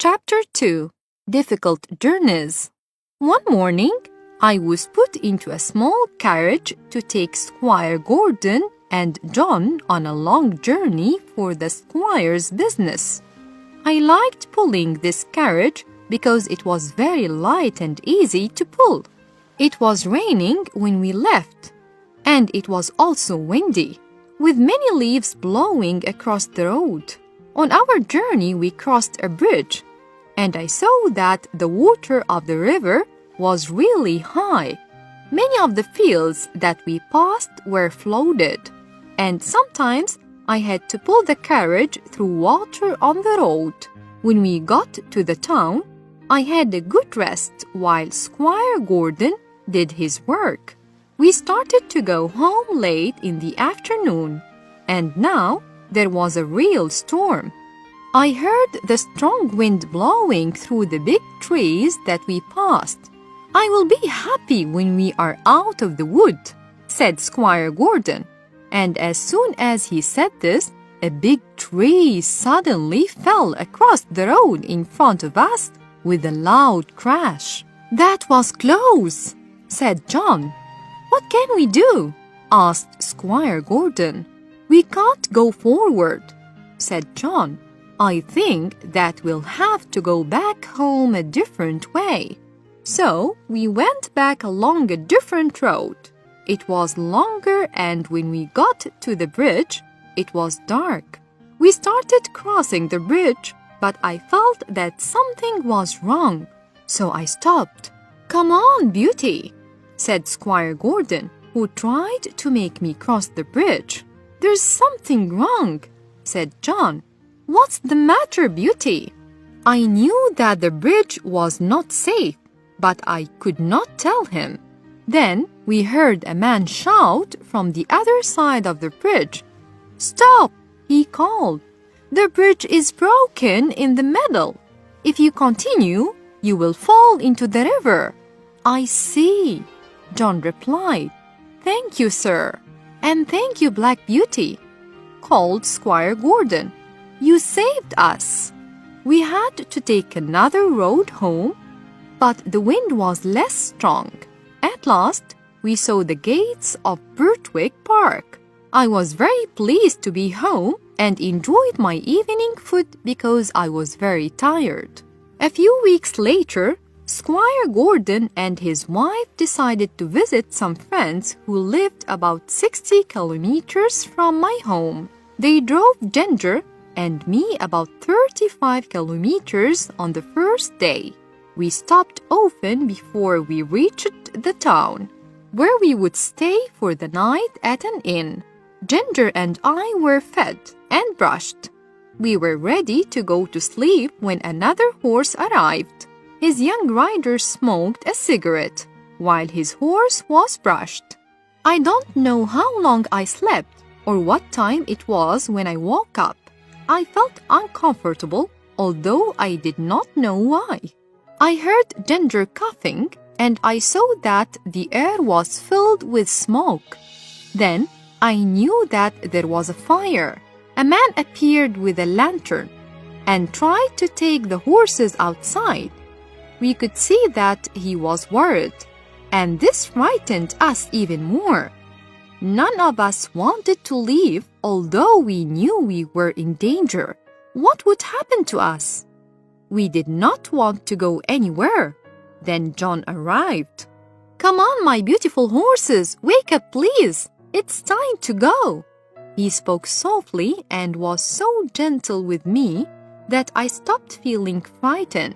Chapter 2 Difficult Journeys. One morning, I was put into a small carriage to take Squire Gordon and John on a long journey for the squire's business. I liked pulling this carriage because it was very light and easy to pull. It was raining when we left, and it was also windy, with many leaves blowing across the road. On our journey, we crossed a bridge, and I saw that the water of the river was really high. Many of the fields that we passed were flooded, and sometimes I had to pull the carriage through water on the road. When we got to the town, I had a good rest while Squire Gordon did his work. We started to go home late in the afternoon, and now there was a real storm. I heard the strong wind blowing through the big trees that we passed. "I will be happy when we are out of the wood," said Squire Gordon. And as soon as he said this, a big tree suddenly fell across the road in front of us with a loud crash. "That was close," said John. "What can we do?" asked Squire Gordon. "We can't go forward," said John. "I think that we'll have to go back home a different way." So we went back along a different road. It was longer, and when we got to the bridge, it was dark. We started crossing the bridge, but I felt that something was wrong, so I stopped. "Come on, Beauty," said Squire Gordon, who tried to make me cross the bridge. "There's something wrong," said John. "What's the matter, Beauty?" I knew that the bridge was not safe, but I could not tell him. Then we heard a man shout from the other side of the bridge. "Stop!" he called. "The bridge is broken in the middle. If you continue, you will fall into the river." "I see," John replied. "Thank you, sir." "And thank you, Black Beauty," called Squire Gordon. "You saved us." We had to take another road home, but the wind was less strong. At last, we saw the gates of Birtwick Park. I was very pleased to be home and enjoyed my evening food because I was very tired. A few weeks later, Squire Gordon and his wife decided to visit some friends who lived about 60 kilometers from my home. They drove Ginger and me about 35 kilometers on the first day. We stopped often before we reached the town, where we would stay for the night at an inn. Ginger and I were fed and brushed. We were ready to go to sleep when another horse arrived. His young rider smoked a cigarette while his horse was brushed. I don't know how long I slept or what time it was when I woke up. I felt uncomfortable, although I did not know why. I heard Ginger coughing, and I saw that the air was filled with smoke. Then I knew that there was a fire. A man appeared with a lantern and tried to take the horses outside. We could see that he was worried, and this frightened us even more. None of us wanted to leave, although we knew we were in danger. What would happen to us? We did not want to go anywhere. Then John arrived. "Come on, my beautiful horses, wake up, please. It's time to go." He spoke softly and was so gentle with me that I stopped feeling frightened.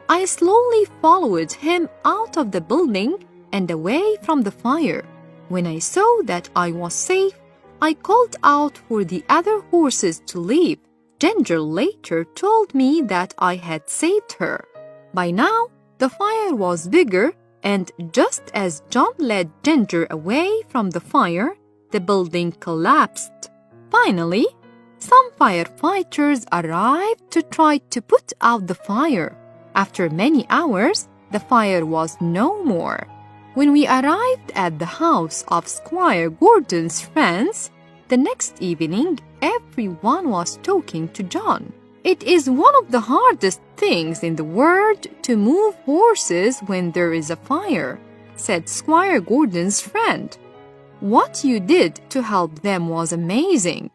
I slowly followed him out of the building and away from the fire. When I saw that I was safe, I called out for the other horses to leave. Ginger later told me that I had saved her. By now, the fire was bigger, and just as John led Ginger away from the fire, the building collapsed. Finally, some firefighters arrived to try to put out the fire. After many hours, the fire was no more. When we arrived at the house of Squire Gordon's friends, the next evening everyone was talking to John. It is one of the hardest things in the world to move horses when there is a fire, said Squire Gordon's friend. What you did to help them was amazing.